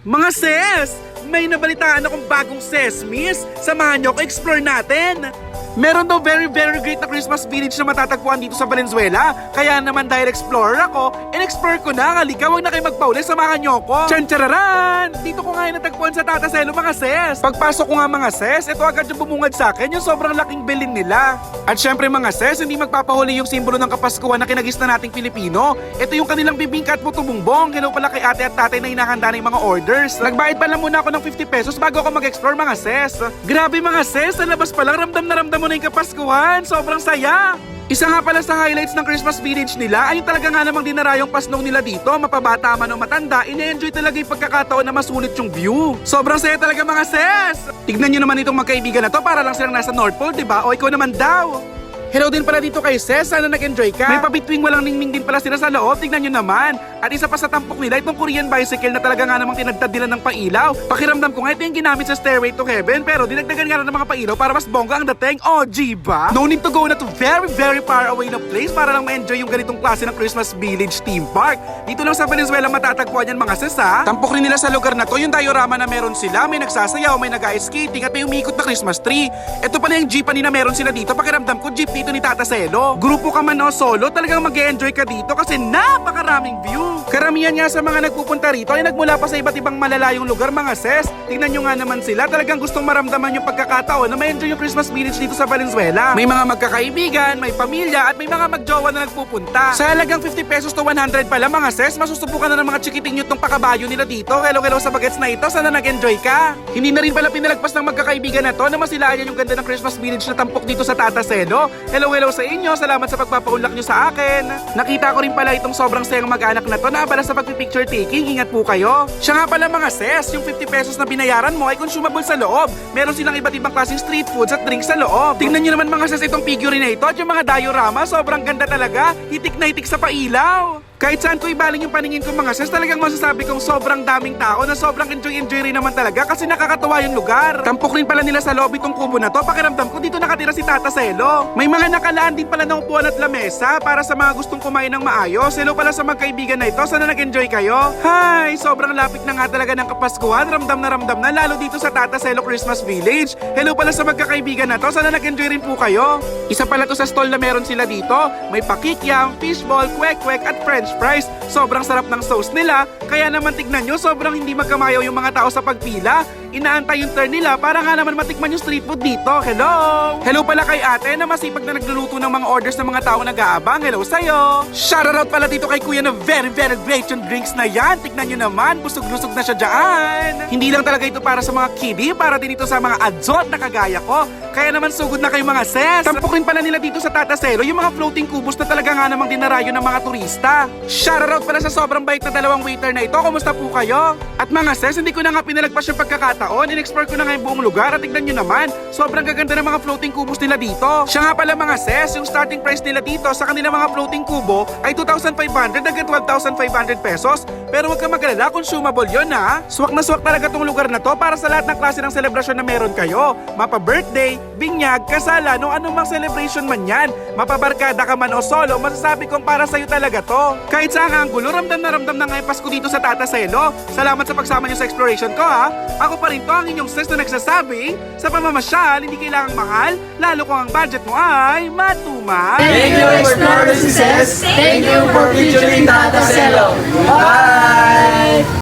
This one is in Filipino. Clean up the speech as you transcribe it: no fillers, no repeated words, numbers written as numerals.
Mga sis, may nabalitaan akong bagong sesmis. Samahan niyo ako, explore natin. Meron daw very great na Christmas village na matatagpuan dito sa Valenzuela. Kaya naman dahil explorer ako, in-explore ko na. Halika, huwag na kayo magpauli, samahan niyo ako. Tsan-tsararan! Dito ko nga yung natagpuan sa Tataselo mga sis. Pagpasok ko nga mga sis, ito agad yung bumungad sa akin, yung sobrang laking bilin nila. At syempre mga sis, hindi magpapahuli yung simbolo ng Kapaskuhan na kinagista nating Pilipino. Ito yung kanilang bibingka at puto bumbong. Hello pala kay ate at tatay na hinahanda na yung mga orders. Nagbayad pa lang muna ako ng 50 pesos bago ako mag-explore mga sis. Grabe mga sis, sa labas pa lang ramdam na ramdam mo na yung Kapaskuhan. Sobrang saya! Isa nga pala sa highlights ng Christmas village nila ay yung talaga nga namang dinara yung pasnong nila dito. Mapabata man o matanda, ine-enjoy talaga yung pagkakataon na masulit yung view. Sobrang saya talaga mga sis! Tignan nyo naman itong magkaibigan na to, para lang silang nasa North Pole, diba? O ikaw naman daw! Hello din pala dito kay Ses, sana nag-enjoy ka. May pabitwing walang ningning din pala sila sa loob, tignan nyo naman. At isa pa sa tampok nila, itong Korean bicycle na talaga nga namang tinagtad nila ng pailaw. Pakiramdam ko nga ito yung ginamit sa Stairway to Heaven, pero dinagdagan nga na ng mga pailaw para mas bongga ang dating. OG ba? No need to go na to very far away na place para lang ma-enjoy yung ganitong klase ng Christmas Village theme park. Dito lang sa Valenzuela matatagpuan yan mga sis ha. Tampok rin nila sa lugar na to yung diorama na meron sila, may nagsasayaw, may nag-ice skating at may umikot na Christmas tree. Ito pala yung jeepney na meron sila dito, pakiramdam ko jeep dito ni Tataselo. Grupo ka man o solo, talagang mag-e-enjoy ka dito kasi napakaraming view. Karamihan nga sa mga nagpupunta rito ay nagmula pa sa iba't ibang malalayong lugar mga sis. Tingnan nyo nga naman sila, talagang gustong maramdaman yung pagkakataon na ma-enjoy yung Christmas Village dito sa Valenzuela. May mga magkakaibigan, may pamilya at may mga magjowa na nagpupunta. Sa halagang 50 pesos to 100 pala mga sis, masusubukan na ng mga chikiting nyo tong pakabayo nila dito. Hello sa bagets na ito, sana nag-enjoy ka. Hindi na rin pala pinalagpas ng magkakaibigan na to na masilayan yung ganda ng Christmas Village na tampok dito sa Tataselo. Hello sa inyo, salamat sa pagpapaunlak nyo sa akin. Nakita ko rin pala itong sobrang sayang mag-anak na to na abala sa pagpipicture taking, ingat po kayo. Siya nga pala mga sis, yung 50 pesos na binayaran mo ay consumable sa loob. Meron silang iba't ibang klaseng street foods at drinks sa loob. Tingnan nyo naman mga sis itong figure na ito at yung mga diorama, sobrang ganda talaga. Hitik na hitik sa pailaw. Kahit saan ko ibaling yung paningin ko mga sis, talagang masasabi kong sobrang daming tao na sobrang enjoy rin naman talaga kasi nakakatawa yung lugar. Tampok rin pala nila sa lobby itong kubo na to, pakiramdam ko dito nakatira si Tataselo. May mga nakalaan din pala ng upuan at lamesa para sa mga gustong kumain ng maayos. Hello pala sa magkaibigan na ito, sana nag-enjoy kayo. Hi! Sobrang lapit na nga talaga ng Kapaskuhan, ramdam na lalo dito sa Tataselo Christmas Village. Hello pala sa magkakaibigan na to, sana nag-enjoy rin po kayo. Isa pala to sa stall na meron sila dito, may pakikyam, fishball, kwek-kwek at french fries. Sobrang sarap ng sauce nila, kaya naman tignan nyo, sobrang hindi magkamayaw yung mga tao sa pagpila. Inaantay yung turn nila para nga naman matikman yung street food dito. Hello pala kay ate na masipag na nagluluto ng mga orders ng mga tao nag-aabang. Hello sa'yo. Shoutout pala dito kay kuya na very great yung drinks na yan. Tignan nyo naman, busog-lusog na siya dyan. Hindi lang talaga ito para sa mga kiddie, para din ito sa mga adzot na kagaya ko. Kaya naman sugod na kayo mga sis. Tampok rin pala nila dito sa Tataselo yung mga floating kubos na talaga nga namang dinarayo ng mga turista. Shoutout pala sa sobrang bait na dalawang waiter na ito. Kumusta po kayo? At mga sis, hindi ko na nga pinalagpas yung pagkakataon. In-explore ko na nga yung buong lugar at tignan nyo naman, sobrang gaganda ng mga floating kubos nila dito. Siya nga pala mga sis, yung starting price nila dito sa kanilang mga floating kubo ay 2,500 hanggang 12,500 pesos. Pero huwag ka mag-alala, consumable yun ha. Swak na swak talaga tong lugar na to para sa lahat ng klase ng selebrasyon na meron kayo. Mapa-birthday, binyag, kasalan, o anumang celebration man yan. Mapabarkada ka man o solo, masasabi kong para sa'yo talaga to. Kahit sa anggulo, ramdam na ngayon Pasko dito sa Tataselo. Salamat sa pagsama niyo sa exploration ko ha. Ako pa rin to, ang inyong sis na nagsasabi, sa pamamasyal, hindi kailangang mahal, lalo kung ang budget mo ay matumal. Thank you, Explorer Sis. Thank you for featuring Tataselo. Bye!